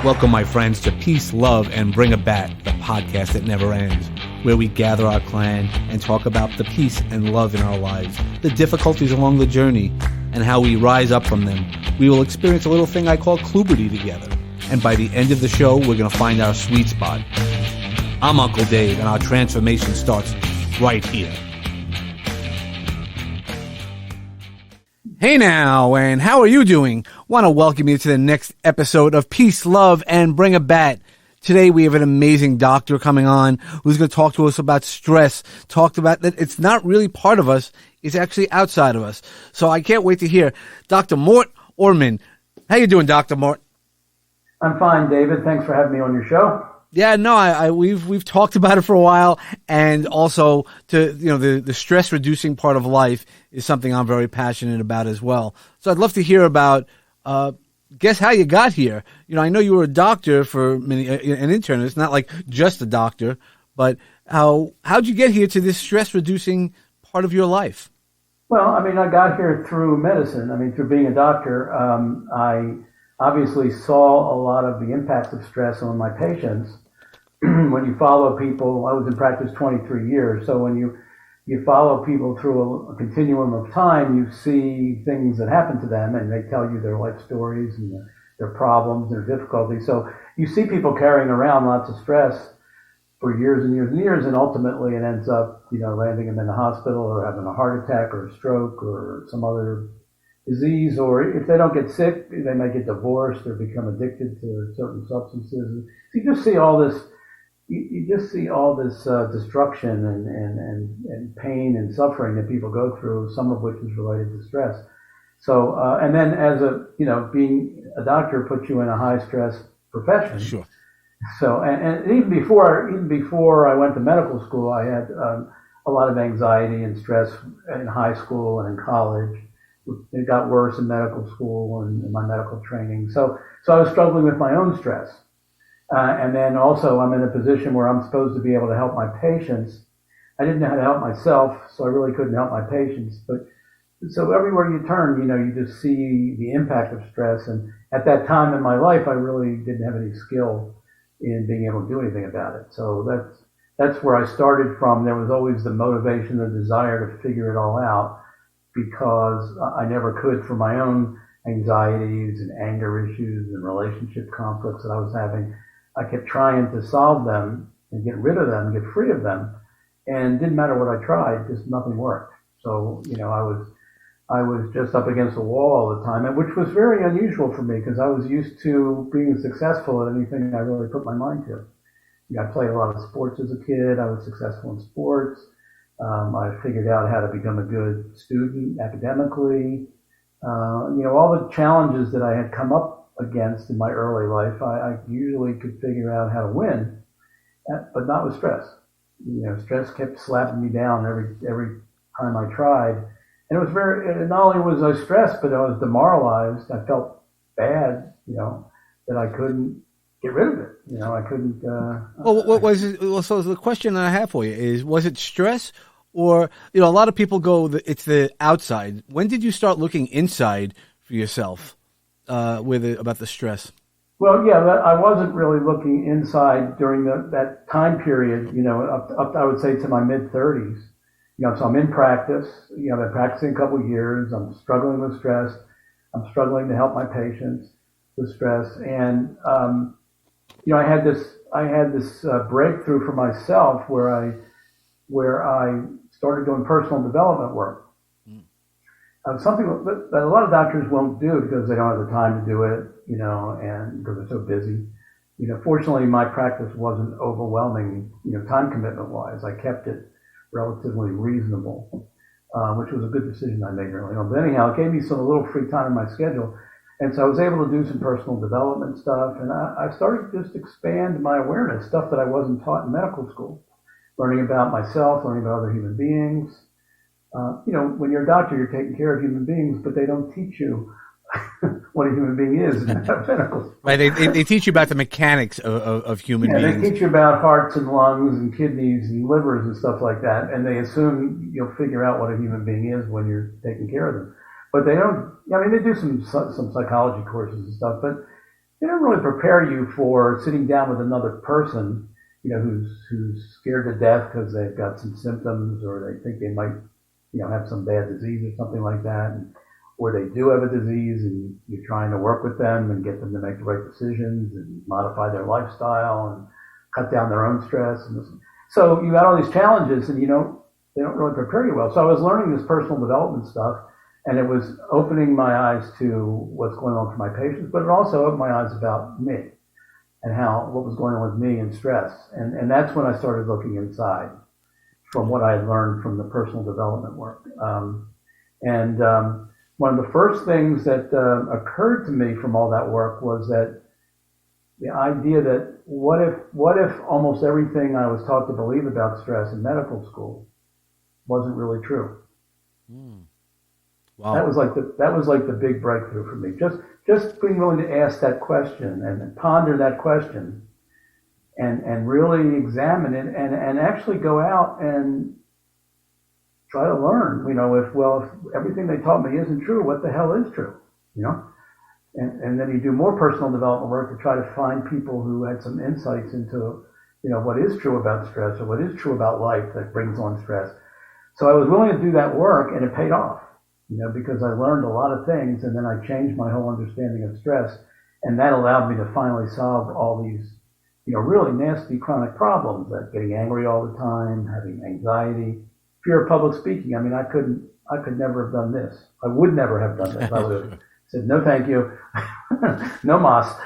Welcome, my friends, to Peace, Love, and Bring a Bat, the podcast that never ends, where we gather our clan and talk about the peace and love in our lives, the difficulties along the journey, and how we rise up from them. We will experience a little thing I call Kluberty together, and by the end of the show, we're going to find our sweet spot. I'm Uncle Dave, and our transformation starts right here. Hey now, and how are you doing? Want to welcome you to the next episode of Peace, Love, and Bring a Bat. Today we have an amazing doctor coming on who's going to talk to us about stress, talked about that it's not really part of us, it's actually outside of us. So I can't wait to hear Dr. Mort Orman. How you doing, Dr. Mort? I'm fine, David. Thanks for having me on your show. Yeah, no, we've talked about it for a while, and also the stress reducing part of life is something I'm very passionate about as well. So I'd love to hear about, guess how you got here. You know, I know you were a doctor for an internist, not like just a doctor, but how'd you get here to this stress reducing part of your life? Well, I mean, I got here through medicine. I mean, through being a doctor. I obviously saw a lot of the impacts of stress on my patients. When you follow people, I was in practice 23 years, so when you follow people through a continuum of time, you see things that happen to them, and they tell you their life stories and their problems, their difficulties. So you see people carrying around lots of stress for years and years and years, and ultimately it ends up, landing them in the hospital or having a heart attack or a stroke or some other disease, or if they don't get sick, they may get divorced or become addicted to certain substances. So you just see all this. You just see all this destruction and pain and suffering that people go through, some of which is related to stress. So, and then as being a doctor puts you in a high stress profession. Sure. So, and even before I went to medical school, I had a lot of anxiety and stress in high school and in college. It got worse in medical school and in my medical training. So I was struggling with my own stress. And then also I'm in a position where I'm supposed to be able to help my patients. I didn't know how to help myself, so I really couldn't help my patients. But so everywhere you turn, you just see the impact of stress. And at that time in my life, I really didn't have any skill in being able to do anything about it. So that's where I started from. There was always the motivation, the desire to figure it all out, because I never could for my own anxieties and anger issues and relationship conflicts that I was having. I kept trying to solve them and get rid of them, get free of them, and didn't matter what I tried, just nothing worked. So, I was just up against the wall all the time, and which was very unusual for me because I was used to being successful at anything I really put my mind to. I played a lot of sports as a kid. I was successful in sports. I figured out how to become a good student academically. All the challenges that I had come up against in my early life, I usually could figure out how to win, but not with stress. Stress kept slapping me down every time I tried. And it was not only was I stressed, but I was demoralized. I felt bad, that I couldn't get rid of it. I couldn't. Well, what was it? Well, so the question that I have for you is: was it stress, or a lot of people go, it's the outside. When did you start looking inside for yourself about the stress? Well, yeah, I wasn't really looking inside during that time period. Up I would say to my mid 30s. So I'm in practice. I've been practicing a couple of years. I'm struggling with stress. I'm struggling to help my patients with stress, and I had this breakthrough for myself where I started doing personal development work. Something that a lot of doctors won't do because they don't have the time to do it, and because they're so busy. Fortunately, my practice wasn't overwhelming, time commitment wise. I kept it relatively reasonable, which was a good decision I made early on. But anyhow, it gave me a little free time in my schedule. And so I was able to do some personal development stuff, and I started to just expand my awareness, stuff that I wasn't taught in medical school, learning about myself, learning about other human beings. When you're a doctor, you're taking care of human beings, but they don't teach you what a human being is in medical school. Right, they teach you about the mechanics of human beings. They teach you about hearts and lungs and kidneys and livers and stuff like that, and they assume you'll figure out what a human being is when you're taking care of them. But they don't. They do some psychology courses and stuff, but they don't really prepare you for sitting down with another person, who's scared to death because they've got some symptoms or they think they might, have some bad disease or something like that, or they do have a disease and you're trying to work with them and get them to make the right decisions and modify their lifestyle and cut down their own stress. So you got all these challenges and they don't really prepare you well. So I was learning this personal development stuff, and it was opening my eyes to what's going on for my patients, but it also opened my eyes about me and what was going on with me and stress. And that's when I started looking inside from what I had learned from the personal development work. One of the first things that occurred to me from all that work was that the idea that what if almost everything I was taught to believe about stress in medical school wasn't really true. Wow. That was like the big breakthrough for me. Just being willing to ask that question and ponder that question and really examine it and actually go out and try to learn, if everything they taught me isn't true, what the hell is true, And then you do more personal development work to try to find people who had some insights into, what is true about stress or what is true about life that brings on stress. So I was willing to do that work, and it paid off, because I learned a lot of things, and then I changed my whole understanding of stress, and that allowed me to finally solve all these, really nasty chronic problems, like getting angry all the time, having anxiety, fear of public speaking. I mean, I could never have done this. I would never have done this. I would have said, no, thank you. Namaste.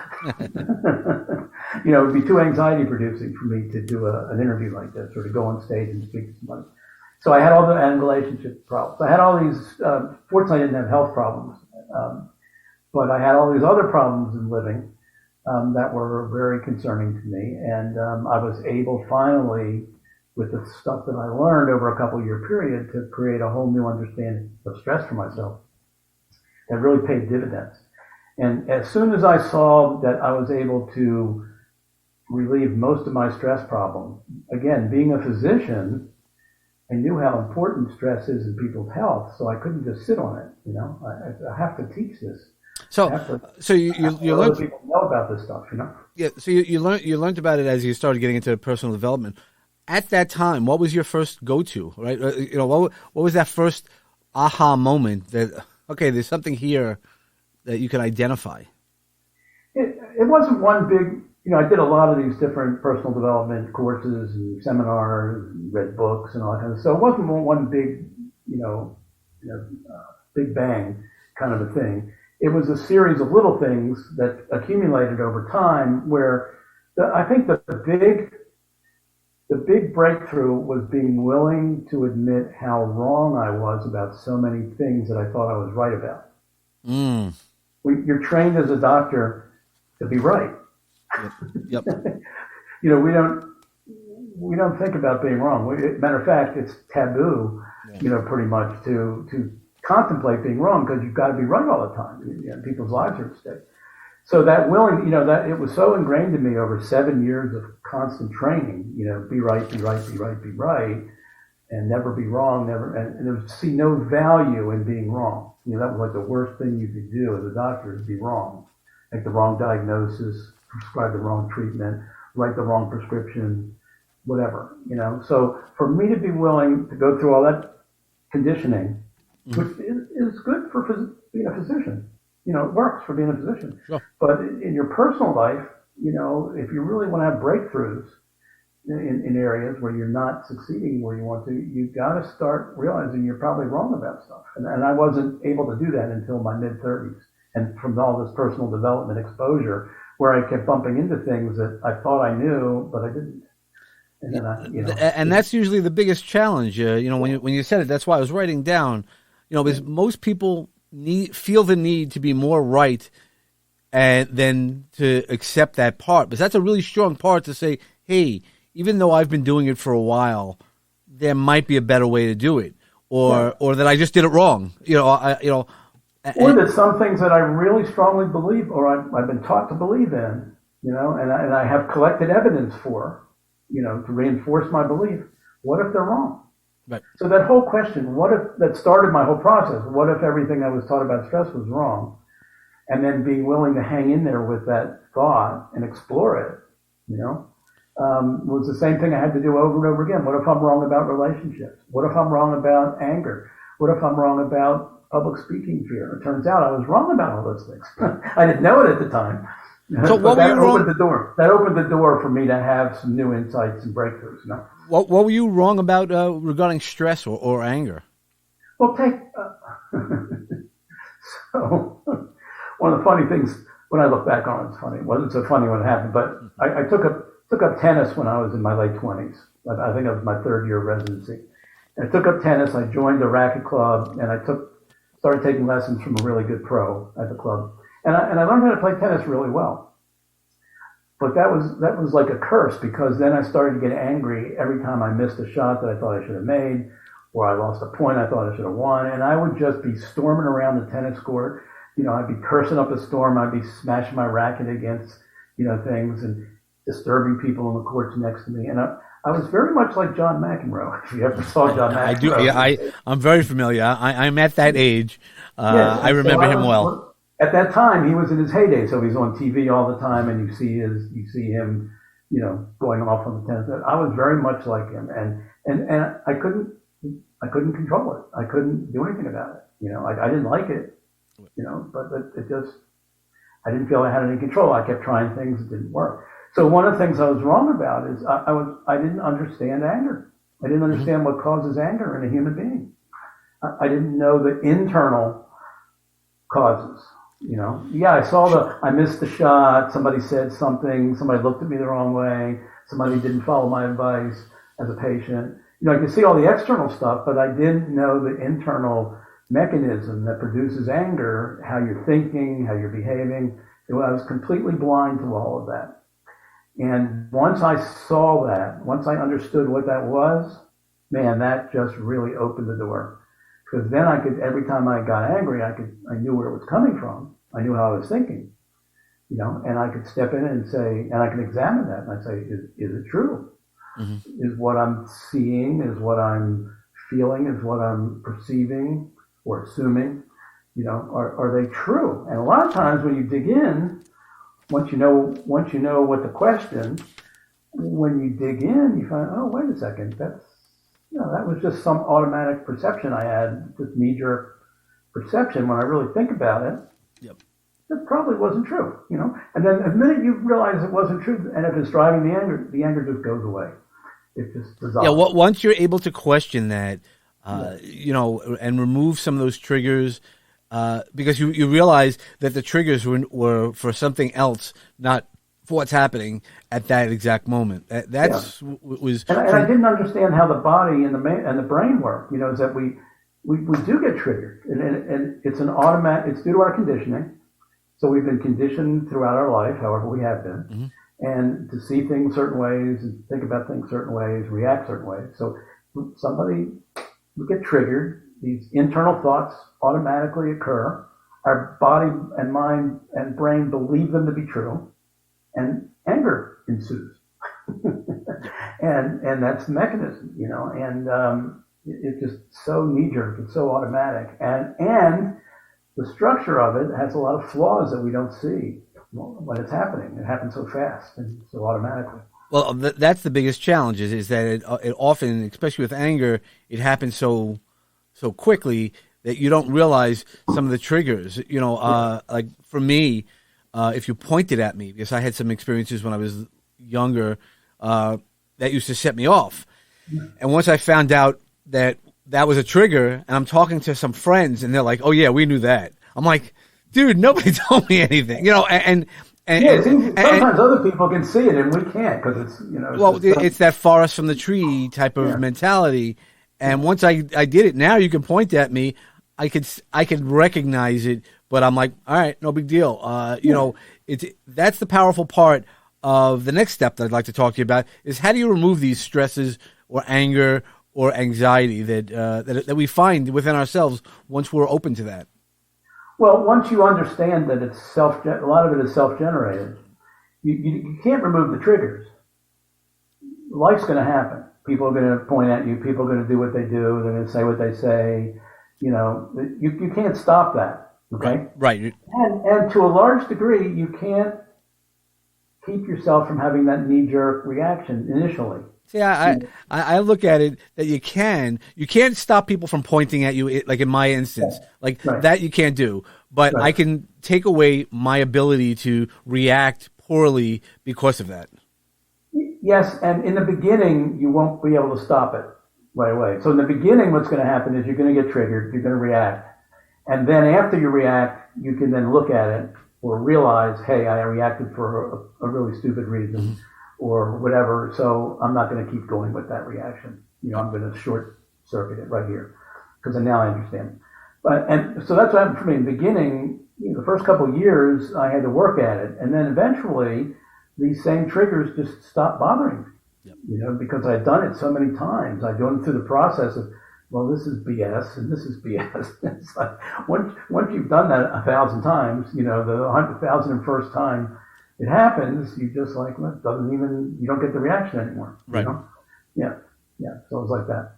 It would be too anxiety producing for me to do an interview like this or to go on stage and speak to somebody. So I had all and relationship problems. I had all these, fortunately I didn't have health problems, but I had all these other problems in living that were very concerning to me. And I was able finally, with the stuff that I learned over a couple-year period, to create a whole new understanding of stress for myself that really paid dividends. And as soon as I saw that I was able to relieve most of my stress problem, again, being a physician, I knew how important stress is in people's health, so I couldn't just sit on it. I have to teach this. So you learned people know about this stuff. Yeah. So you learned about it as you started getting into personal development. At that time, what was your first go-to? Right? What was that first aha moment that okay, there's something here that you could identify? It wasn't one big. I did a lot of these different personal development courses and seminars, and read books and all that kind of stuff. So it wasn't one big, big bang kind of a thing. It was a series of little things that accumulated over time where I think the big breakthrough was being willing to admit how wrong I was about so many things that I thought I was right about. You're trained as a doctor to be right. Yep. We don't think about being wrong. Matter of fact, it's taboo, pretty much to contemplate being wrong because you've got to be right all the time. People's lives are at stake. So that that it was so ingrained in me over 7 years of constant training. Be right, be right, be right, be right, and never be wrong. And there was see no value in being wrong. That was like the worst thing you could do as a doctor is be wrong, make the wrong diagnosis, prescribe the wrong treatment, write the wrong prescription, whatever, So for me to be willing to go through all that conditioning, which is good for being a physician, it works for being a physician. Sure. But in your personal life, if you really want to have breakthroughs in areas where you're not succeeding where you want to, you've got to start realizing you're probably wrong about stuff. And I wasn't able to do that until my mid-30s. And from all this personal development exposure, where I kept bumping into things that I thought I knew, but I didn't. And then and that's usually the biggest challenge. When you said it, that's why I was writing down. Because most people feel the need to be more right, and then to accept that part. Because that's a really strong part to say, hey, even though I've been doing it for a while, there might be a better way to do it, or that I just did it wrong. Or that some things that I really strongly believe, or I've been taught to believe in, and I have collected evidence for, to reinforce my belief. What if they're wrong? Right. So that whole question, that started my whole process. What if everything I was taught about stress was wrong? and then be willing to hang in there with that thought and explore it, was the same thing I had to do over and over again. What if I'm wrong about relationships? What if I'm wrong about anger? What if I'm wrong about public speaking fear? It turns out I was wrong about all those things. I didn't know it at the time. So but that opened the door. That opened the door for me to have some new insights and breakthroughs. What were you wrong about regarding stress or anger? Well, so one of the funny things when I look back on it, it's funny. It wasn't so funny when it happened, but I took up tennis when I was in my late 20s. I think it was my third year of residency. And I took up tennis. I joined a racket club, and I started taking lessons from a really good pro at the club. And I learned how to play tennis really well. But that was like a curse, because then I started to get angry every time I missed a shot that I thought I should have made, or I lost a point I thought I should have won. And I would just be storming around the tennis court. I'd be cursing up a storm. I'd be smashing my racket against, things and disturbing people on the courts next to me. And I was very much like John McEnroe. If you ever saw John McEnroe. I do. Yeah, I'm very familiar. I'm at that age. Yes, I remember him well. At that time, he was in his heyday, so he's on TV all the time, and you see him, going off on the tennis. I was very much like him, and I couldn't control it. I couldn't do anything about it. I didn't like it, but it just, I didn't feel I had any control. I kept trying things, it didn't work. So one of the things I was wrong about is I didn't understand anger. I didn't understand what causes anger in a human being. I didn't know the internal causes. I missed the shot, somebody said something, somebody looked at me the wrong way, somebody didn't follow my advice as a patient. I could see all the external stuff, but I didn't know the internal mechanism that produces anger, how you're thinking, how you're behaving. I was completely blind to all of that. And once I saw that, once I understood what that was, man, that just really opened the door. Because then every time I got angry, I knew where it was coming from. I knew how I was thinking, and I could step in and say, and I can examine that, and I'd say, is it true? Mm-hmm. Is what I'm seeing, is what I'm feeling, is what I'm perceiving or assuming, are they true? And a lot of times when you dig in, once you know what the question, when you dig in, you find, oh, wait a second, that was just some automatic perception I had, just knee-jerk perception. When I really think about it, yep, it probably wasn't true, And then the minute you realize it wasn't true, and if it's driving the anger just goes away. It just dissolves. Yeah, once you're able to question that, and remove some of those triggers, because you realize that the triggers were for something else, not for what's happening at that exact moment. Was. And I didn't understand how the body and the brain work. Is that we do get triggered, and it's an automatic. It's due to our conditioning. So we've been conditioned throughout our life, however we have been, mm-hmm. and to see things certain ways, and think about things certain ways, react certain ways. So somebody will get triggered. These internal thoughts automatically occur. Our body and mind and brain believe them to be true. And anger ensues, and that's the mechanism, and it's just so knee-jerk, it's so automatic, and the structure of it has a lot of flaws that we don't see when it's happening. It happens so fast and so automatically. Well, that's the biggest challenge is that it often, especially with anger, it happens so quickly that you don't realize some of the triggers. Like for me. If you pointed at me, because I had some experiences when I was younger that used to set me off. Yeah. And once I found out that was a trigger, and I'm talking to some friends, and they're like, oh, yeah, we knew that. I'm like, dude, nobody told me anything. And sometimes other people can see it, and we can't because it's that forest from the tree type of mentality. And once I did it, now you can point at me. I could recognize it, but I'm like, all right, no big deal. That's the powerful part of the next step that I'd like to talk to you about is how do you remove these stresses or anger or anxiety that we find within ourselves once we're open to that? Well, once you understand that a lot of it is self-generated, you can't remove the triggers. Life's going to happen. People are going to point at you. People are going to do what they do. They're going to say what they say. You can't stop that. Okay? Right. And to a large degree, you can't keep yourself from having that knee-jerk reaction initially. See, I look at it that you can't stop people from pointing at you, like in my instance, like Right. that you can't do, but Right. I can take away my ability to react poorly because of that. Yes, and in the beginning, you won't be able to stop it right away. So in the beginning, what's going to happen is you're going to get triggered, you're going to react, and then after you react, you can then look at it or realize, hey, I reacted for a really stupid reason or whatever, so I'm not going to keep going with that reaction. I'm going to short circuit it right here because now I understand. And so that's what happened for me in the beginning. The first couple of years, I had to work at it, and then eventually, these same triggers just stopped bothering me. Because I'd done it so many times. I'd gone through the process of, well, this is BS and this is BS. It's like once you've done that 1,000 times, the 1,001st time it happens, you just like, well, it doesn't even, you don't get the reaction anymore. Right. Yeah. So it was like that.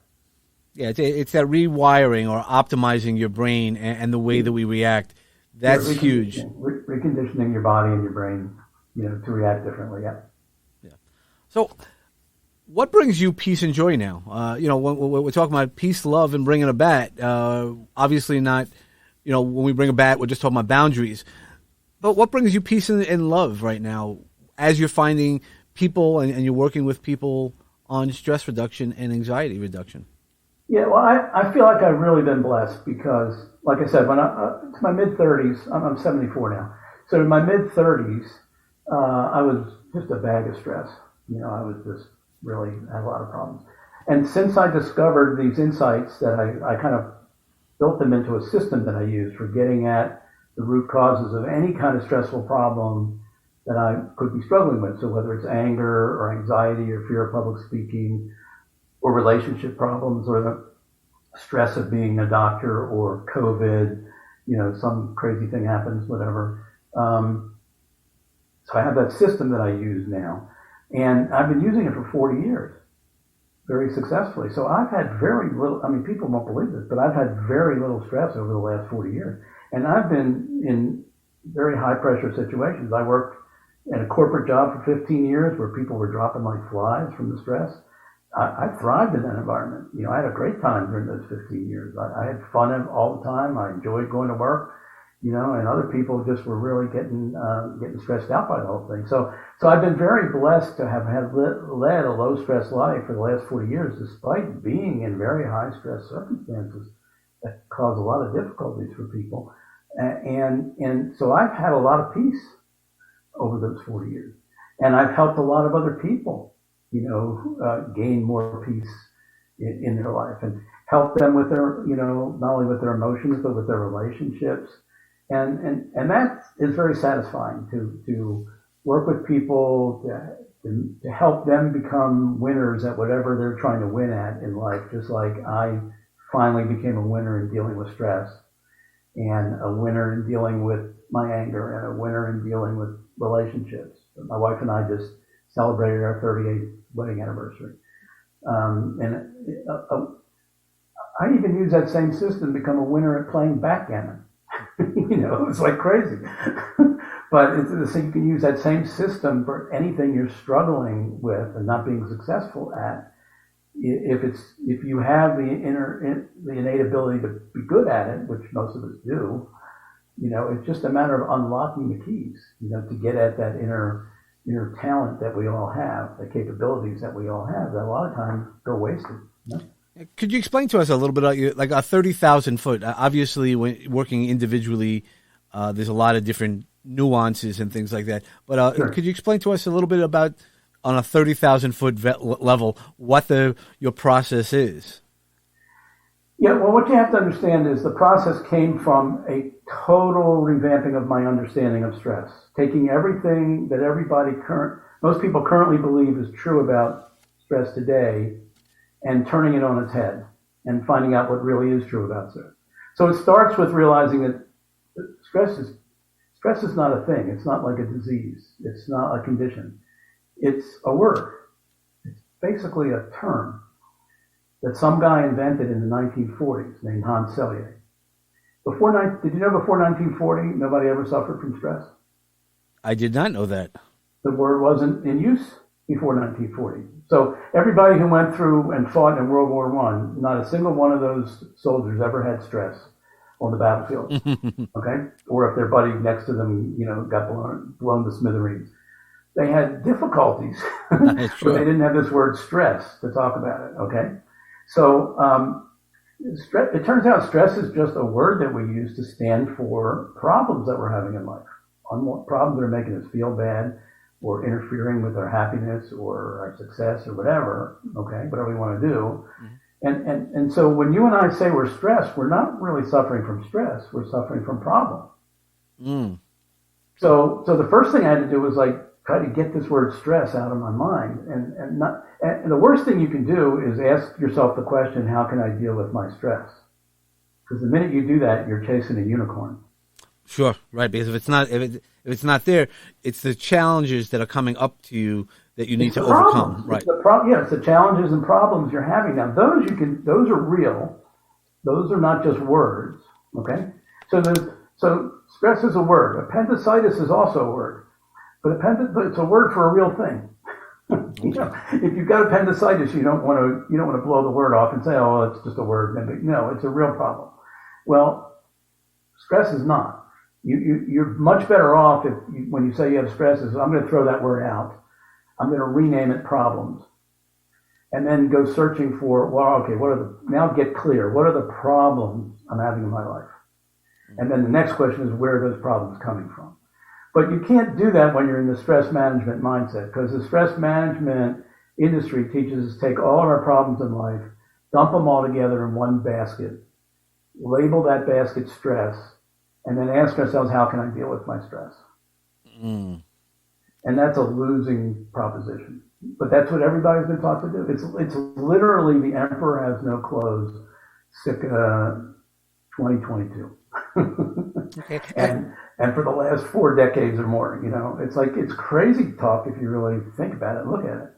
Yeah, it's that rewiring or optimizing your brain and the way that we react. That's huge. Reconditioning your body and your brain, to react differently. Yeah. So, what brings you peace and joy now? When we're talking about peace, love, and bringing a bat, obviously not, when we bring a bat, we're just talking about boundaries. But what brings you peace and love right now as you're finding people and you're working with people on stress reduction and anxiety reduction? Yeah, well, I feel like I've really been blessed because, like I said, when to my mid-30s, I'm 74 now. So in my mid-30s, I was just a bag of stress. I was just really had a lot of problems. And since I discovered these insights that I kind of built them into a system that I use for getting at the root causes of any kind of stressful problem that I could be struggling with. So whether it's anger or anxiety or fear of public speaking or relationship problems or the stress of being a doctor or COVID, some crazy thing happens, whatever. So I have that system that I use now. And I've been using it for 40 years, very successfully. So I've had very little, people won't believe this, but I've had very little stress over the last 40 years. And I've been in very high pressure situations. I worked in a corporate job for 15 years where people were dropping like flies from the stress. I thrived in that environment. I had a great time during those 15 years. I had fun all the time. I enjoyed going to work. And other people just were really getting stressed out by the whole thing. So I've been very blessed to have led a low stress life for the last 40 years, despite being in very high stress circumstances that cause a lot of difficulties for people. And so I've had a lot of peace over those 40 years, and I've helped a lot of other people, gain more peace in their life and help them with their, not only with their emotions but with their relationships. And that is very satisfying to work with people to help them become winners at whatever they're trying to win at in life, just like I finally became a winner in dealing with stress and a winner in dealing with my anger and a winner in dealing with relationships. My wife and I just celebrated our 38th wedding anniversary. I even use that same system to become a winner at playing backgammon. It's like crazy. But so you can use that same system for anything you're struggling with and not being successful at. If you have the innate ability to be good at it, which most of us do, it's just a matter of unlocking the keys, to get at that inner talent that we all have, the capabilities that we all have that a lot of times go wasted. Could you explain to us a little bit about like a 30,000 foot? Obviously, when working individually, there's a lot of different nuances and things like that. But Sure. Could you explain to us a little bit about on a 30,000 foot level what your process is? Yeah, well, what you have to understand is the process came from a total revamping of my understanding of stress, taking everything that most people currently believe is true about stress today and turning it on its head and finding out what really is true about stress. So it starts with realizing that stress is not a thing. It's not like a disease. It's not a condition. It's a word. It's basically a term that some guy invented in the 1940s named Hans Selye. Did you know before 1940, nobody ever suffered from stress? I did not know that. The word wasn't in use before 1940. So everybody who went through and fought in World War I, not a single one of those soldiers ever had stress on the battlefield. Okay? Or if their buddy next to them, got blown to smithereens. They had difficulties, but they didn't have this word stress to talk about it. Okay? So it turns out stress is just a word that we use to stand for problems that we're having in life. Problems that are making us feel bad or interfering with our happiness or our success or whatever, okay, whatever we want to do. Mm-hmm. And so when you and I say we're stressed, we're not really suffering from stress, we're suffering from problems. Mm. So the first thing I had to do was try to get this word stress out of my mind. And the worst thing you can do is ask yourself the question, how can I deal with my stress? Because the minute you do that, you're chasing a unicorn. Sure, right. Because if it's not there, it's the challenges that are coming up to you that you need to overcome. Right. It's the challenges and problems you're having. Now, those are real. Those are not just words. Okay. So stress is a word. Appendicitis is also a word, but it's a word for a real thing. If you've got appendicitis, you don't want to blow the word off and say, oh, it's just a word. No, it's a real problem. Well, stress is not. You're much better off when you say you have stress, I'm going to throw that word out. I'm going to rename it problems. And then go searching for, now get clear. What are the problems I'm having in my life? And then the next question is, where are those problems coming from? But you can't do that when you're in the stress management mindset, because the stress management industry teaches us to take all of our problems in life, dump them all together in one basket, label that basket stress, and then ask ourselves, how can I deal with my stress? Mm. And that's a losing proposition. But that's what everybody's been taught to do. It's literally the emperor has no clothes, circa 2022. Okay. And for the last 4 decades or more, it's crazy talk if you really think about it and look at it.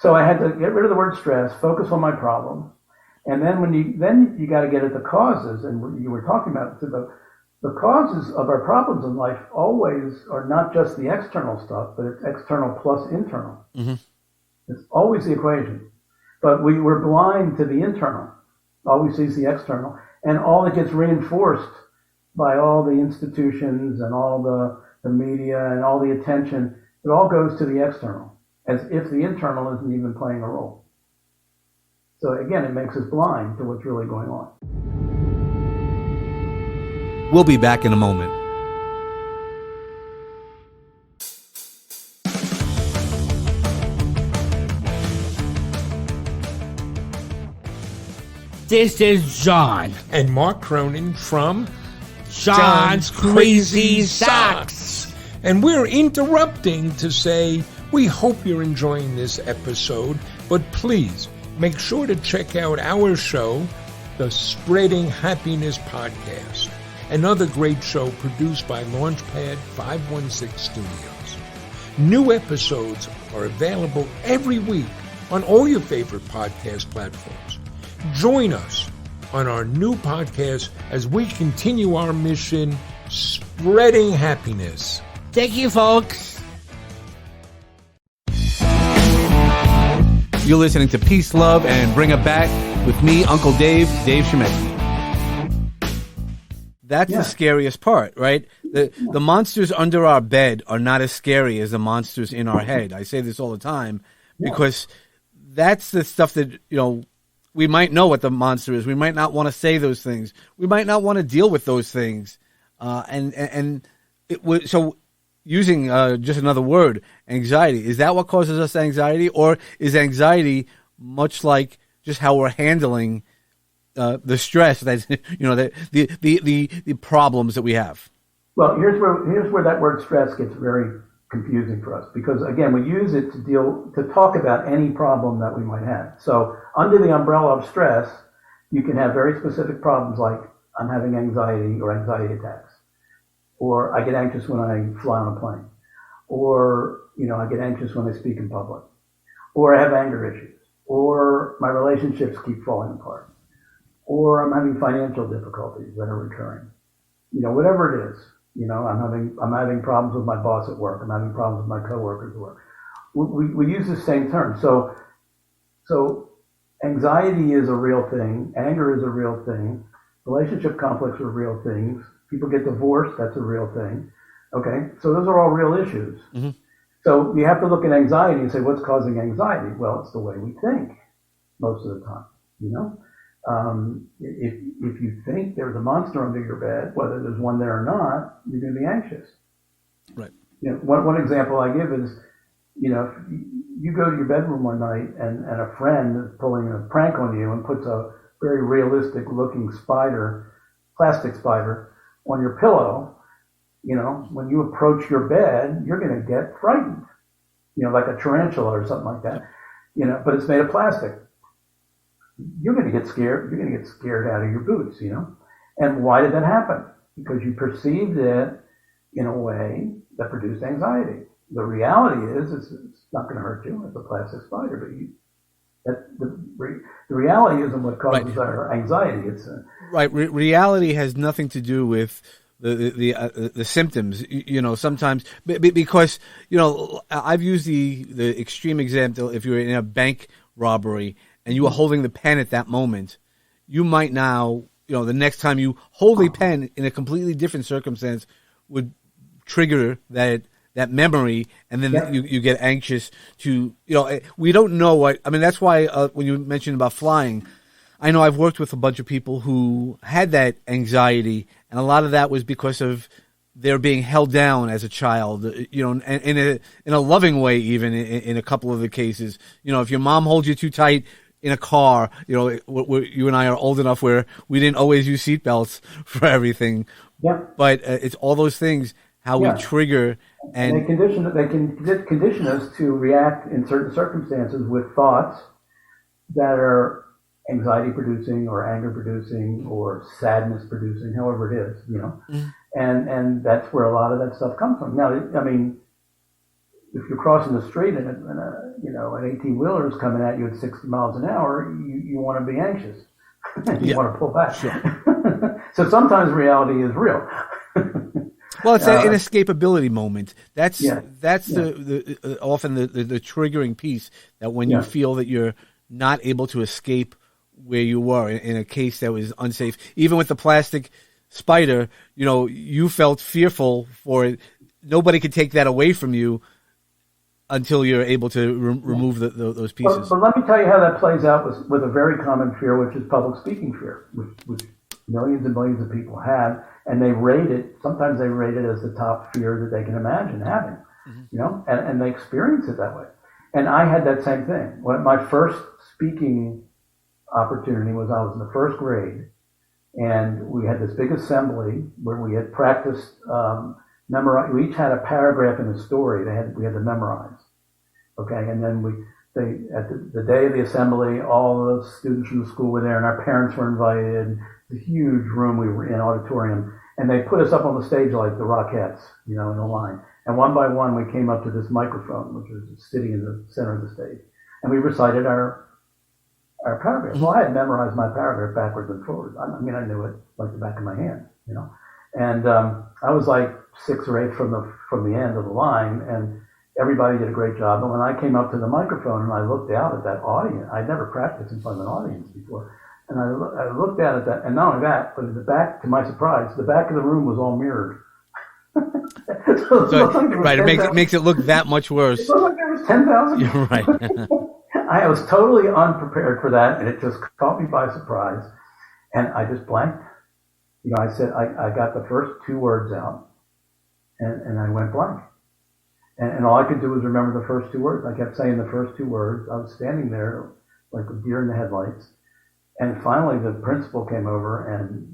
So I had to get rid of the word stress, focus on my problems. And then you got to get at the causes. And you were talking about the causes of our problems in life always are not just the external stuff, but it's external plus internal. Mm-hmm. It's always the equation. But we're blind to the internal. All we see is the external. And all that gets reinforced by all the institutions and all the media and all the attention, it all goes to the external, as if the internal isn't even playing a role. So again, it makes us blind to what's really going on. We'll be back in a moment. This is John. And Mark Cronin from John's Crazy Socks. And we're interrupting to say we hope you're enjoying this episode, but please make sure to check out our show, the Spreading Happiness Podcast, another great show produced by Launchpad 516 Studios. New episodes are available every week on all your favorite podcast platforms. Join us on our new podcast as we continue our mission, spreading happiness. Thank you, folks. You're listening to Peace, Love, and Bring It Back with me, Uncle Dave Shemetsky. That's the scariest part, right? The monsters under our bed are not as scary as the monsters in our head. I say this all the time because that's the stuff that, we might know what the monster is. We might not want to say those things. We might not want to deal with those things. So using just another word, anxiety, is that what causes us anxiety? Or is anxiety much like just how we're handling the stress, that the problems that we have? Well, here's where that word stress gets very confusing for us, because again, we use it to talk about any problem that we might have. So under the umbrella of stress, you can have very specific problems like I'm having anxiety or anxiety attacks, or I get anxious when I fly on a plane, or I get anxious when I speak in public, or I have anger issues, or my relationships keep falling apart, or I'm having financial difficulties that are recurring. whatever it is. I'm having problems with my boss at work. I'm having problems with my coworkers at work. We use the same term. So anxiety is a real thing. Anger is a real thing. Relationship conflicts are real things. People get divorced. That's a real thing. Okay. So those are all real issues. Mm-hmm. So you have to look at anxiety and say, what's causing anxiety? Well, it's the way we think most of the time, If you think there's a monster under your bed, whether there's one there or not, you're going to be anxious. Right. One example I give is, if you go to your bedroom one night and a friend is pulling a prank on you and puts a very realistic looking plastic spider on your pillow, when you approach your bed, you're going to get frightened, like a tarantula or something like that, but it's made of plastic. You're going to get scared. You're going to get scared out of your boots, And why did that happen? Because you perceived it in a way that produced anxiety. The reality is, it's not going to hurt you. It's a plastic spider, but the reality isn't what causes our anxiety. It's reality has nothing to do with the symptoms. Sometimes because I've used the extreme example. If you're in a bank robbery and you were holding the pen at that moment, you might now, the next time you hold a pen in a completely different circumstance would trigger that memory, and then you get anxious to, we don't know what, that's why when you mentioned about flying, I know I've worked with a bunch of people who had that anxiety, and a lot of that was because of their being held down as a child, and in a loving way, even in a couple of the cases. If your mom holds you too tight in a car, you and I are old enough where we didn't always use seatbelts for everything. Yep. But it's all those things, how we trigger. And they can condition us to react in certain circumstances with thoughts that are anxiety producing or anger producing or sadness producing, however it is, Mm-hmm. and that's where a lot of that stuff comes from. Now, if you're crossing the street and an 18-wheeler is coming at you at 60 miles an hour, you want to be anxious. You want to pull back. Sure. So sometimes reality is real. Well, it's an inescapability moment. That's the often the triggering piece, that when you feel that you're not able to escape where you were in a case that was unsafe. Even with the plastic spider, you felt fearful for it. Nobody could take that away from you until you're able to remove those pieces. But let me tell you how that plays out with a very common fear, which is public speaking fear, which millions and millions of people have. And sometimes they rate it as the top fear that they can imagine having, and they experience it that way. And I had that same thing. My first speaking opportunity was, I was in the first grade, and we had this big assembly where we had practiced, we each had a paragraph in a story we had to memorize. Okay. And then at the day of the assembly, all the students from the school were there, and our parents were invited. A huge room, we were in, auditorium, and they put us up on the stage like the Rockettes, in a line. And one by one, we came up to this microphone, which was sitting in the center of the stage, and we recited our paragraph. Well, I had memorized my paragraph backwards and forwards. I knew it like the back of my hand, And I was like 6 or 8 from the end of the line, and everybody did a great job. And when I came up to the microphone and I looked out at that audience, I'd never practiced in front of an audience before. And I looked out at that, and not only that, but in the back, to my surprise, the back of the room was all mirrored. It makes it look that much worse. It looked like there was 10,000. You're right. I was totally unprepared for that, and it just caught me by surprise, and I just blanked. I said, I got the first 2 words out, and I went blank. And all I could do was remember the first 2 words. I kept saying the first 2 words. I was standing there like a deer in the headlights. And finally, the principal came over and,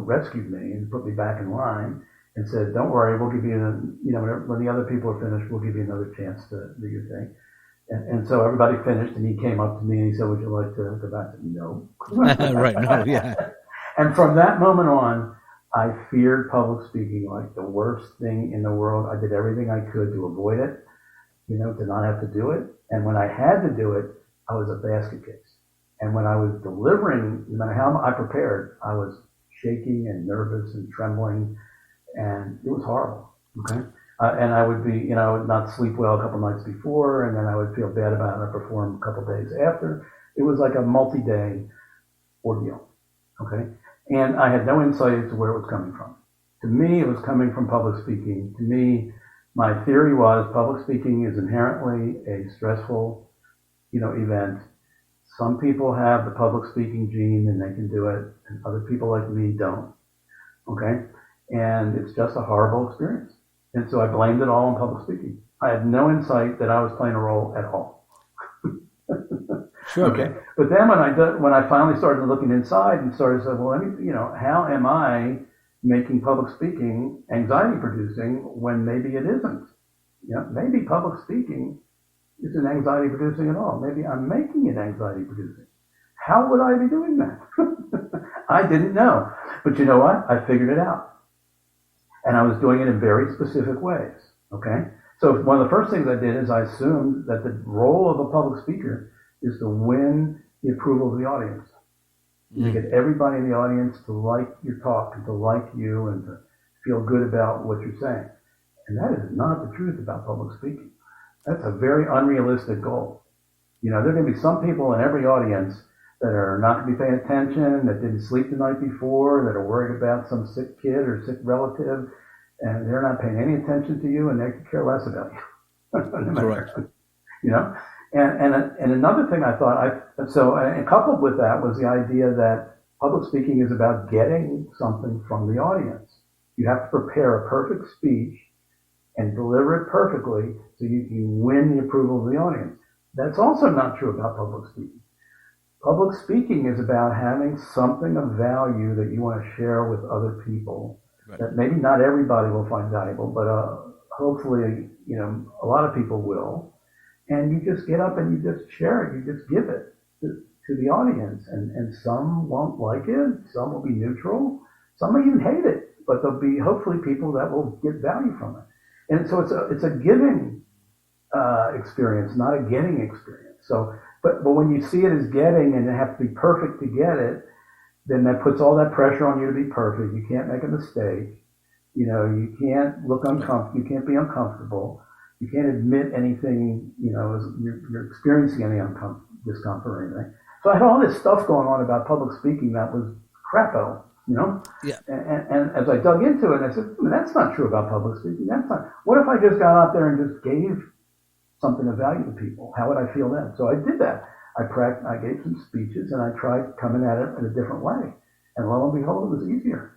rescued me and put me back in line and said, "Don't worry, we'll give you, when the other people are finished, we'll give you another chance to do your thing." And so everybody finished, and he came up to me and he said, "Would you like to go back?" No. Right. No. Yeah. And from that moment on, I feared public speaking like the worst thing in the world. I did everything I could to avoid it, to not have to do it. And when I had to do it, I was a basket case. And when I was delivering, no matter how I prepared, I was shaking and nervous and trembling. and it was horrible. Okay. And I would be, not sleep well a couple nights before, and then I would feel bad about how I performed a couple days after. It was like a multi-day ordeal. Okay. And I had no insight as to where it was coming from. To me, it was coming from public speaking. To me, my theory was public speaking is inherently a stressful, event. Some people have the public speaking gene and they can do it, and other people like me don't. Okay? And it's just a horrible experience. And so I blamed it all on public speaking. I had no insight that I was playing a role at all. Sure. Okay. But then when I finally started looking inside and started saying, well, how am I making public speaking anxiety producing when maybe it isn't? Maybe public speaking isn't anxiety producing at all. Maybe I'm making it anxiety producing. How would I be doing that? I didn't know. But you know what? I figured it out. And I was doing it in very specific ways. Okay? So one of the first things I did is I assumed that the role of a public speaker is to win the approval of the audience. To get everybody in the audience to like your talk and to like you and to feel good about what you're saying. And that is not the truth about public speaking. That's a very unrealistic goal. There are going to be some people in every audience that are not going to be paying attention, that didn't sleep the night before, that are worried about some sick kid or sick relative, and they're not paying any attention to you, and they could care less about you. Correct. And another thing I thought, and coupled with that was the idea that public speaking is about getting something from the audience. You have to prepare a perfect speech and deliver it perfectly so you can win the approval of the audience. That's also not true about public speaking. Public speaking is about having something of value that you want to share with other people, right, that maybe not everybody will find valuable, but hopefully, a lot of people will. And you just get up and you just share it. You just give it to the audience. And some won't like it. Some will be neutral. Some may even hate it. But there'll be hopefully people that will get value from it. And so it's a giving experience, not a getting experience. So, but when you see it as getting and you have to be perfect to get it, then that puts all that pressure on you to be perfect. You can't make a mistake. You can't look uncomfortable. You can't be uncomfortable. You can't admit anything, you're experiencing any discomfort or anything. So I had all this stuff going on about public speaking that was crapo, Yeah. And as I dug into it, I said, that's not true about public speaking. That's not. What if I just got out there and just gave something of value to people? How would I feel then? So I did that. I gave some speeches and I tried coming at it in a different way. And lo and behold, it was easier,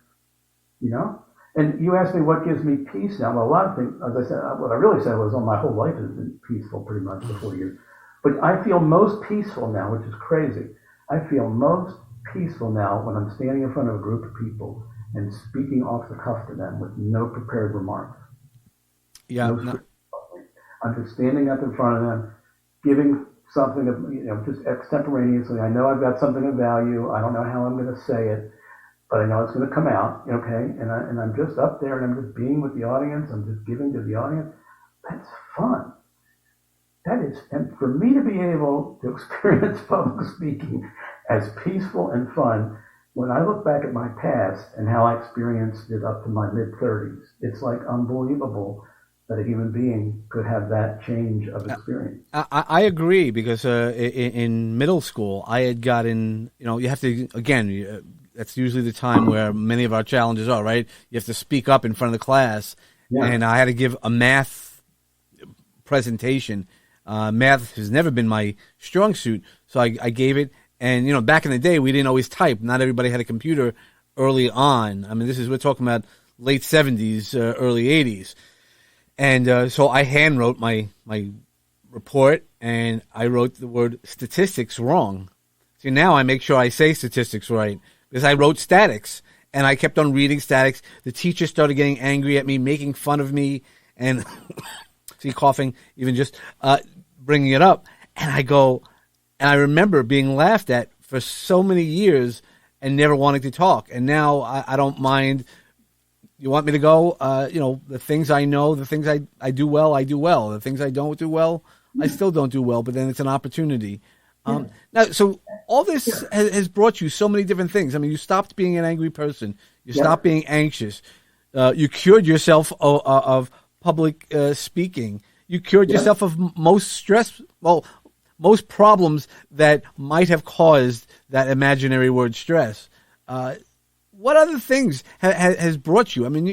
And you asked me what gives me peace now. Well, a lot of things, as I said, what I really said was, my whole life has been peaceful pretty much for 4 years. But I feel most peaceful now, which is crazy. I feel most peaceful now when I'm standing in front of a group of people and speaking off the cuff to them with no prepared remarks. Yeah. I'm just standing up in front of them, giving something of, just extemporaneously. I know I've got something of value. I don't know how I'm going to say it, but I know it's going to come out, okay? And I'm just up there and I'm just being with the audience. I'm just giving to the audience. That's fun. And for me to be able to experience public speaking as peaceful and fun, when I look back at my past and how I experienced it up to my mid-30s, it's like unbelievable that a human being could have that change of experience. I agree, because in middle school, I had gotten, you have to, again, that's usually the time where many of our challenges are, right? You have to speak up in front of the class, and I had to give a math presentation. Math has never been my strong suit, so I gave it. And, back in the day, we didn't always type. Not everybody had a computer early on. I mean, we're talking about late 70s, early 80s. And so I hand wrote my report, and I wrote the word statistics wrong. So now I make sure I say statistics right, because I wrote statics, and I kept on reading statics. The teacher started getting angry at me, making fun of me, and see, coughing, even just bringing it up. And I remember being laughed at for so many years and never wanting to talk. And now I don't mind. You want me to go? The things I know, the things I do well, I do well. The things I don't do well, I still don't do well, but then it's an opportunity. Now, so all this has brought you so many different things. I mean, you stopped being an angry person. You stopped being anxious. You cured yourself of public speaking. You cured yourself of most stress. Well, most problems that might have caused that imaginary word stress. What other things has brought you? I mean,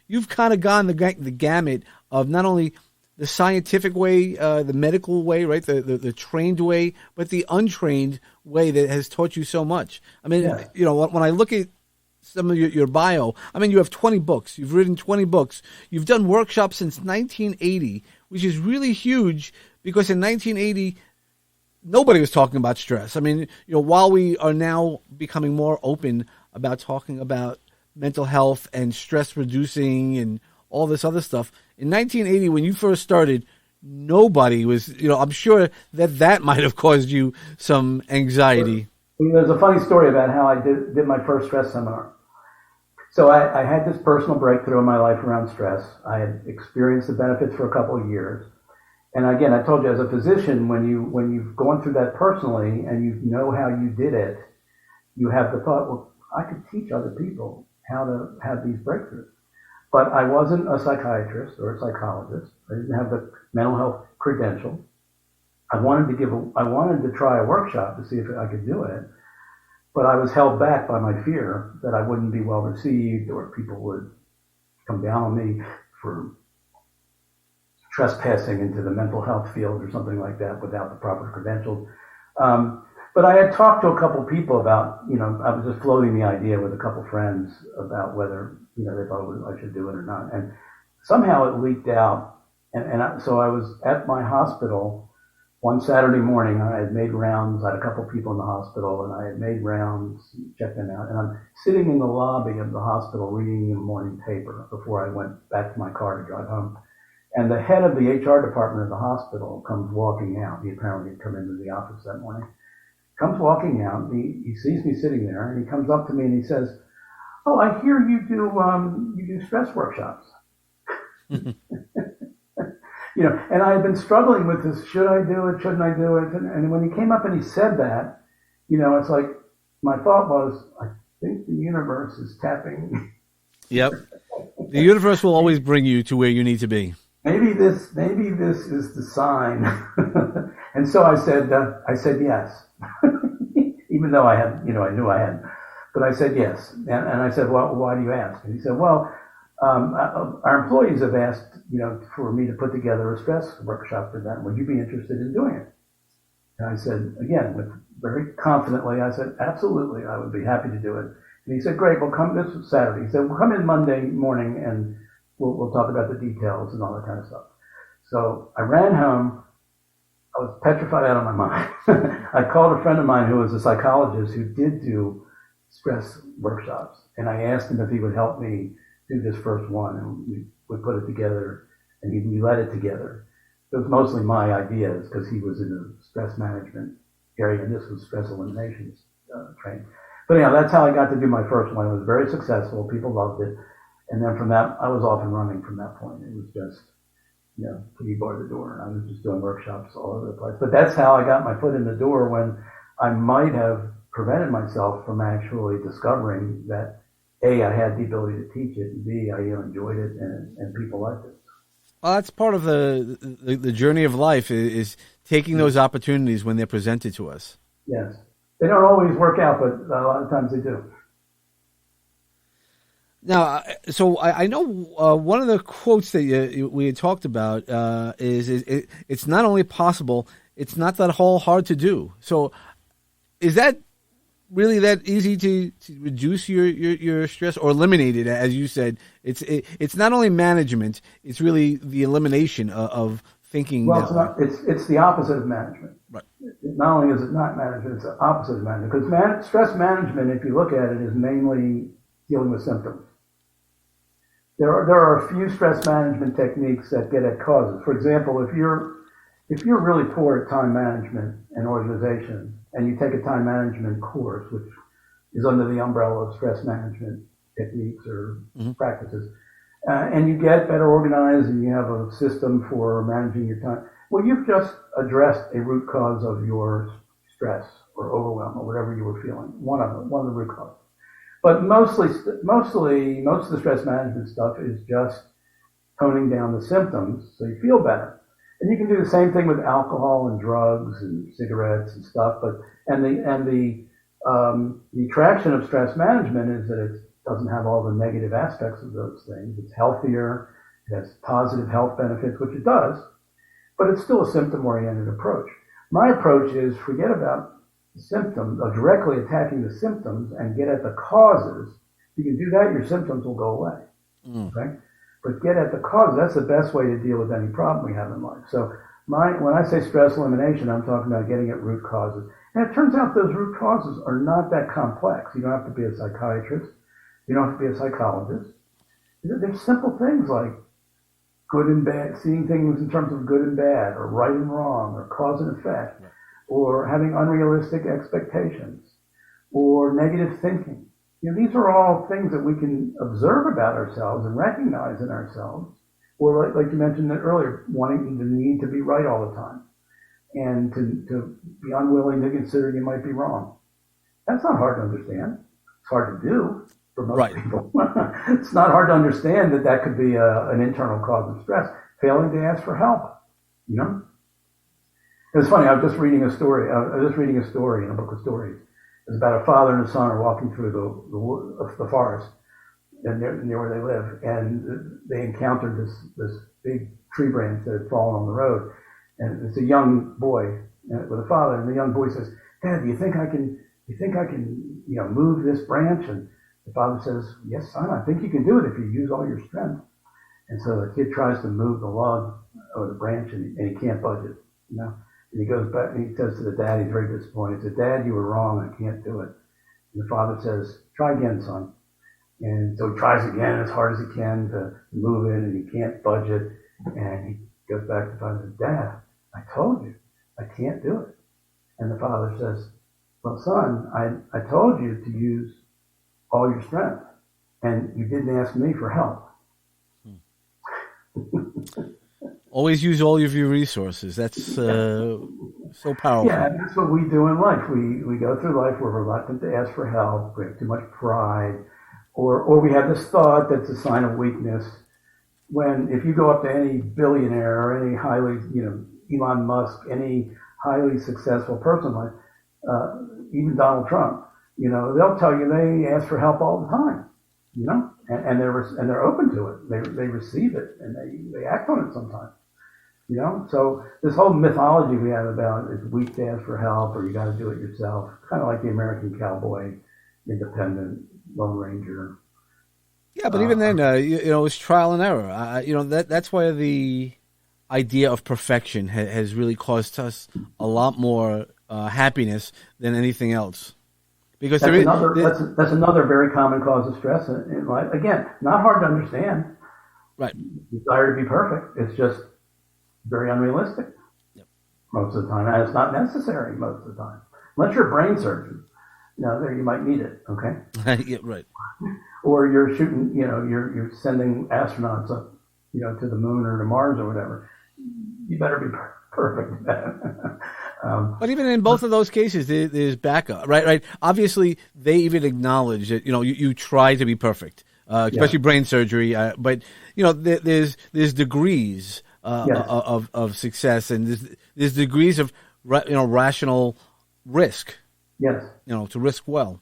you've kind of gone the gamut of not only the scientific way, the medical way, right, the trained way, but the untrained way that has taught you so much. I mean, when I look at some of your bio, I mean, you have 20 books. You've written 20 books. You've done workshops since 1980, which is really huge because in 1980, nobody was talking about stress. I mean, while we are now becoming more open about talking about mental health and stress reducing and all this other stuff, in 1980, when you first started, nobody was, I'm sure that might have caused you some anxiety. There's a funny story about how I did my first stress seminar. So I had this personal breakthrough in my life around stress. I had experienced the benefits for a couple of years. And again, I told you, as a physician, when you've gone through that personally and you know how you did it, you have the thought, well, I could teach other people how to have these breakthroughs. But I wasn't a psychiatrist or a psychologist. I didn't have the mental health credentials. I wanted to try a workshop to see if I could do it, but I was held back by my fear that I wouldn't be well received or people would come down on me for trespassing into the mental health field or something like that without the proper credentials. But I had talked to a couple people about, I was just floating the idea with a couple friends about whether, they thought I should do it or not. And somehow it leaked out. So I was at my hospital one Saturday morning. I had made rounds. I had a couple people in the hospital, and I had made rounds, checked them out. And I'm sitting in the lobby of the hospital reading the morning paper before I went back to my car to drive home. And the head of the HR department of the hospital comes walking out. He apparently had come into the office that morning. Comes walking out. He sees me sitting there, and he comes up to me and he says, "Oh, I hear you do stress workshops." And I had been struggling with this. Should I do it? Shouldn't I do it? And when he came up and he said that, it's like my thought was, I think the universe is tapping. Yep. The universe will always bring you to where you need to be. Maybe this is the sign. And so I said yes, even though I had, I knew I had, but I said yes. And I said, well, why do you ask? And he said, well, our employees have asked, for me to put together a stress workshop for them. Would you be interested in doing it? And I said, again, very confidently, I said, absolutely, I would be happy to do it. And he said, great, well, this was Saturday. He said, well, come in Monday morning and we'll talk about the details and all that kind of stuff. So I ran home. I was petrified out of my mind. I called a friend of mine who was a psychologist who did do stress workshops. And I asked him if he would help me do this first one. And we put it together and we led it together. It was mostly my ideas because he was in the stress management area and this was stress elimination training. But anyhow, that's how I got to do my first one. It was very successful. People loved it. And then from that, I was off and running from that point. It was just, kitty bar the door. I was just doing workshops all over the place. But that's how I got my foot in the door when I might have prevented myself from actually discovering that A, I had the ability to teach it, and B, I enjoyed it and people liked it. Well, that's part of the journey of life is taking those opportunities when they're presented to us. Yes. They don't always work out, but a lot of times they do. Now, so I know one of the quotes that we had talked about is it's not only possible, it's not that hard to do. So is that really that easy to reduce your stress or eliminate it? As you said, it's not only management, it's really the elimination of thinking. Well, it's the opposite of management. Right. Not only is it not management, it's the opposite of management. Because stress management, if you look at it, is mainly dealing with symptoms. There are a few stress management techniques that get at causes. For example, if you're really poor at time management and organization, and you take a time management course, which is under the umbrella of stress management techniques or practices, and you get better organized and you have a system for managing your time, well, you've just addressed a root cause of your stress or overwhelm or whatever you were feeling. One of the root causes. But most of the stress management stuff is just toning down the symptoms so you feel better. And you can do the same thing with alcohol and drugs and cigarettes and stuff. But the attraction of stress management is that it doesn't have all the negative aspects of those things. It's healthier. It has positive health benefits, which it does. But it's still a symptom-oriented approach. My approach is forget about the symptoms, directly attacking the symptoms and get at the causes. If you can do that, your symptoms will go away. Okay? But get at the causes. That's the best way to deal with any problem we have in life. So when I say stress elimination, I'm talking about getting at root causes. And it turns out those root causes are not that complex. You don't have to be a psychiatrist. You don't have to be a psychologist. There's simple things like good and bad, seeing things in terms of good and bad, or right and wrong, or cause and effect, or having unrealistic expectations, or negative thinking. These are all things that we can observe about ourselves and recognize in ourselves, or like you mentioned earlier, wanting the need to be right all the time, and to be unwilling to consider you might be wrong. That's not hard to understand. It's hard to do for most people. It's not hard to understand that could be an internal cause of stress, failing to ask for help. It's funny. I was just reading a story. In a book of stories. It's about a father and a son are walking through the forest near where they live, and they encountered this big tree branch that had fallen on the road. And it's a young boy with a father, and the young boy says, "Dad, do you think I can move this branch?" And the father says, "Yes, son, I think you can do it if you use all your strength." And so the kid tries to move the log or the branch, and he can't budge it. And he goes back and he says to the dad, he's very disappointed. He says, "Dad, you were wrong. I can't do it." And the father says, "Try again, son." And so he tries again as hard as he can to move it, and he can't budge it. And he goes back to the father and says, "Dad, I told you, I can't do it." And the father says, "Well, son, I told you to use all your strength, and you didn't ask me for help." Always use all of your resources. That's so powerful. Yeah, and that's what we do in life. We go through life, we're reluctant to ask for help. We have too much pride, or we have this thought that's a sign of weakness. When if you go up to any billionaire or any highly, Elon Musk, any highly successful person like even Donald Trump, they'll tell you they ask for help all the time, and they're open to it. They receive it and they act on it sometimes. So this whole mythology we have about it's weak to ask for help or you got to do it yourself, kind of like the American cowboy, independent, Lone Ranger. Yeah, but even then, it's trial and error. That's why the idea of perfection has really caused us a lot more happiness than anything else. Because that's another very common cause of stress in life. Again, not hard to understand. Right. Desire to be perfect. It's just very unrealistic most of the time. And it's not necessary most of the time. Unless you're a brain surgeon. There you might need it, okay? Yeah, right. Or you're shooting, you're sending astronauts up, to the moon or to Mars or whatever. You better be perfect. But even in both of those cases, there's backup, right? Obviously, they even acknowledge that, you try to be perfect, especially brain surgery. But, there's degrees of success, and there's degrees of, rational risk. Yes. To risk well.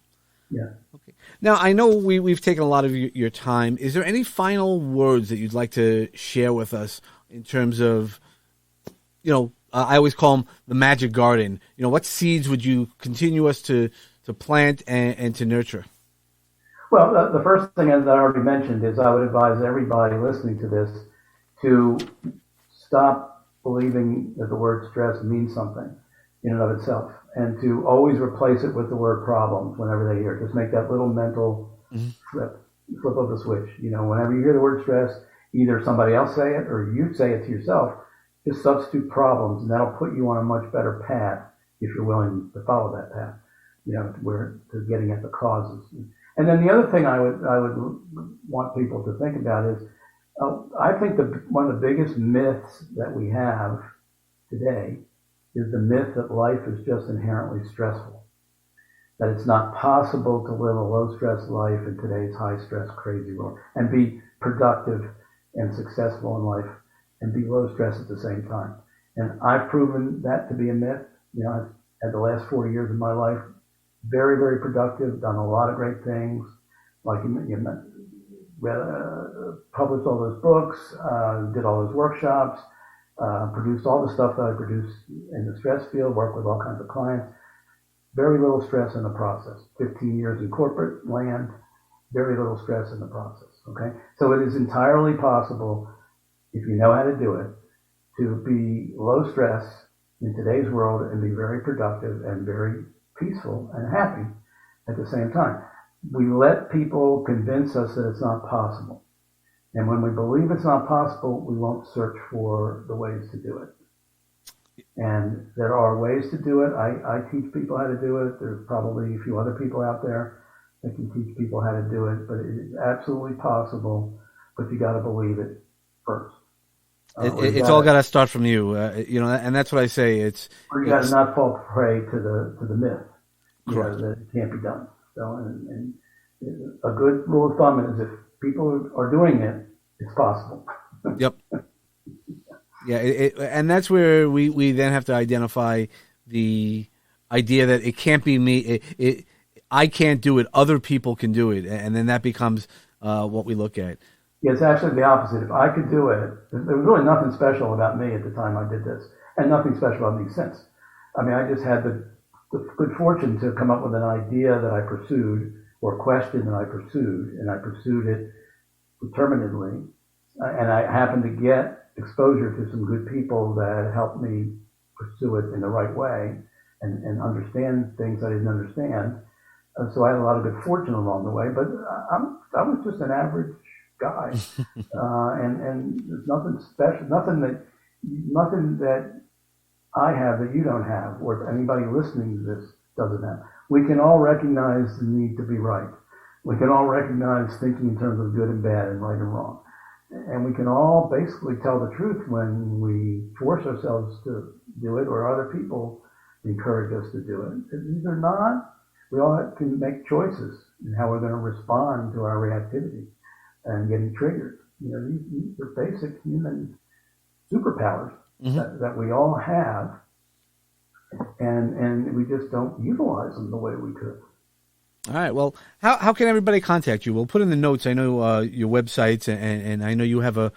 Yeah. Okay. Now, I know we've taken a lot of your time. Is there any final words that you'd like to share with us in terms of, I always call them the magic garden. What seeds would you continue us to plant and to nurture? Well, the first thing, as I already mentioned, is I would advise everybody listening to this to stop believing that the word stress means something in and of itself, and to always replace it with the word problems whenever they hear it. Just make that little mental flip of the switch. Whenever you hear the word stress, either somebody else say it or you say it to yourself. Just substitute problems, and that'll put you on a much better path if you're willing to follow that path. To getting at the causes. And then the other thing I would want people to think about is, I think one of the biggest myths that we have today is the myth that life is just inherently stressful. that it's not possible to live a low-stress life in today's high-stress, crazy world and be productive and successful in life and be low-stress at the same time. And I've proven that to be a myth. You know, I've had the last 40 years of my life very, very productive, done a lot of great things, like published all those books, did all those workshops, produced all the stuff that I produced in the stress field, worked with all kinds of clients. Very little stress in the process. 15 years in corporate land, very little stress in the process, okay? So it is entirely possible, if you know how to do it, to be low stress in today's world and be very productive and very peaceful and happy at the same time. We let people convince us that it's not possible. And when we believe it's not possible, we won't search for the ways to do it. And there are ways to do it. I teach people how to do it. There's probably a few other people out there that can teach people how to do it, but it is absolutely possible, but you got to believe it first. It's all got to start from you, and that's what I say. You got to not fall prey to the myth, that it can't be done. So, and a good rule of thumb is if people are doing it, it's possible. Yep. Yeah, and that's where we then have to identify the idea that it can't be me. I can't do it. Other people can do it, and then that becomes what we look at. Yeah, it's actually the opposite. If I could do it, there was really nothing special about me at the time I did this, and nothing special about me since. I mean, I just had the good fortune to come up with an idea that I pursued, or a question that I pursued, and I pursued it determinedly, and I happened to get exposure to some good people that helped me pursue it in the right way and understand things I didn't understand. So I had a lot of good fortune along the way, but I was just an average guy, and there's nothing special, nothing that I have that you don't have, or anybody listening to this doesn't have. We can all recognize the need to be right. We can all recognize thinking in terms of good and bad and right and wrong. And we can all basically tell the truth when we force ourselves to do it or other people encourage us to do it. These are not, we all can make choices in how we're going to respond to our reactivity and getting triggered. You know, these are basic human superpowers that we all have, and we just don't utilize them the way we could. All right. Well, how can everybody contact you? We'll put in the notes. I know your websites, and I know you have a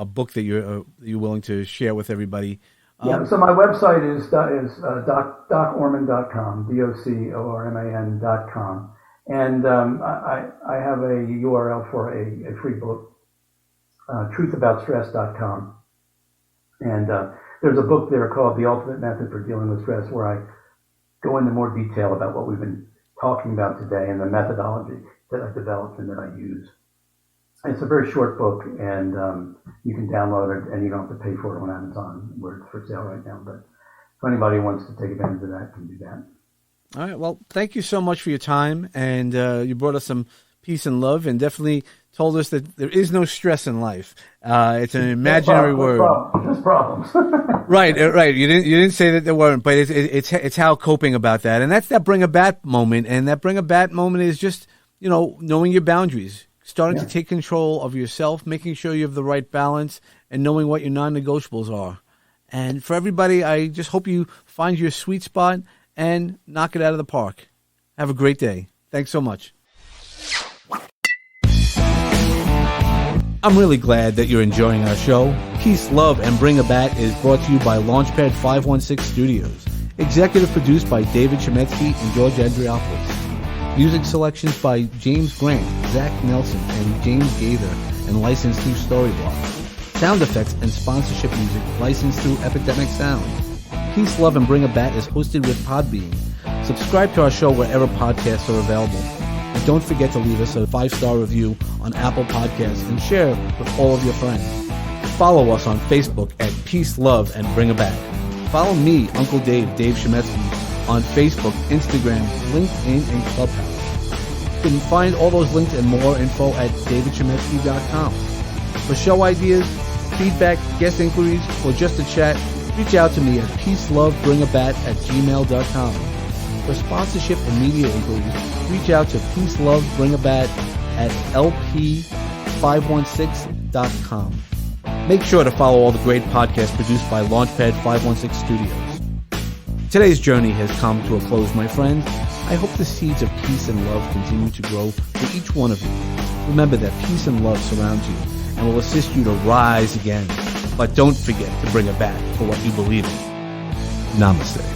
book that you're willing to share with everybody. Yeah. So my website is docorman.com, DOCORMAN.com, and I have a URL for a free book, truthaboutstress.com, and there's a book there called The Ultimate Method for Dealing with Stress, where I go into more detail about what we've been talking about today and the methodology that I developed and that I use. It's a very short book, and you can download it, and you don't have to pay for it on Amazon, where it's for sale right now. But if anybody wants to take advantage of that, can do that. All right. Well, thank you so much for your time, and you brought us some peace and love, and definitely told us that there is no stress in life. It's an imaginary word. There's problems. Right. You didn't say that there weren't, but it's how coping about that, and that's that bring a bat moment, and that bring a bat moment is just knowing your boundaries, starting to take control of yourself, making sure you have the right balance, and knowing what your non-negotiables are. And for everybody, I just hope you find your sweet spot and knock it out of the park. Have a great day. Thanks so much. I'm really glad that you're enjoying our show. Peace, Love, and Bring a Bat is brought to you by Launchpad 516 Studios. Executive produced by David Chemetsky and George Andriopoulos. Music selections by James Grant, Zach Nelson, and James Gaither, and licensed through Storyblock. Sound effects and sponsorship music licensed through Epidemic Sound. Peace, Love, and Bring a Bat is hosted with Podbean. Subscribe to our show wherever podcasts are available. And don't forget to leave us a 5-star review on Apple Podcasts and share with all of your friends. Follow us on Facebook at Peace, Love, and Bring a Bat. Follow me, Uncle Dave Chemetsky, on Facebook, Instagram, LinkedIn, and Clubhouse. You can find all those links and more info at davidchemetsky.com. For show ideas, feedback, guest inquiries, or just a chat, reach out to me at peacelovebringabat@gmail.com. For sponsorship and media inquiries, reach out to Peace Love Bring a Bat at lp516.com. Make sure to follow all the great podcasts produced by Launchpad 516 Studios. Today's journey has come to a close, my friend. I hope the seeds of peace and love continue to grow for each one of you. Remember that peace and love surrounds you and will assist you to rise again. But don't forget to bring a bat for what you believe in. Namaste.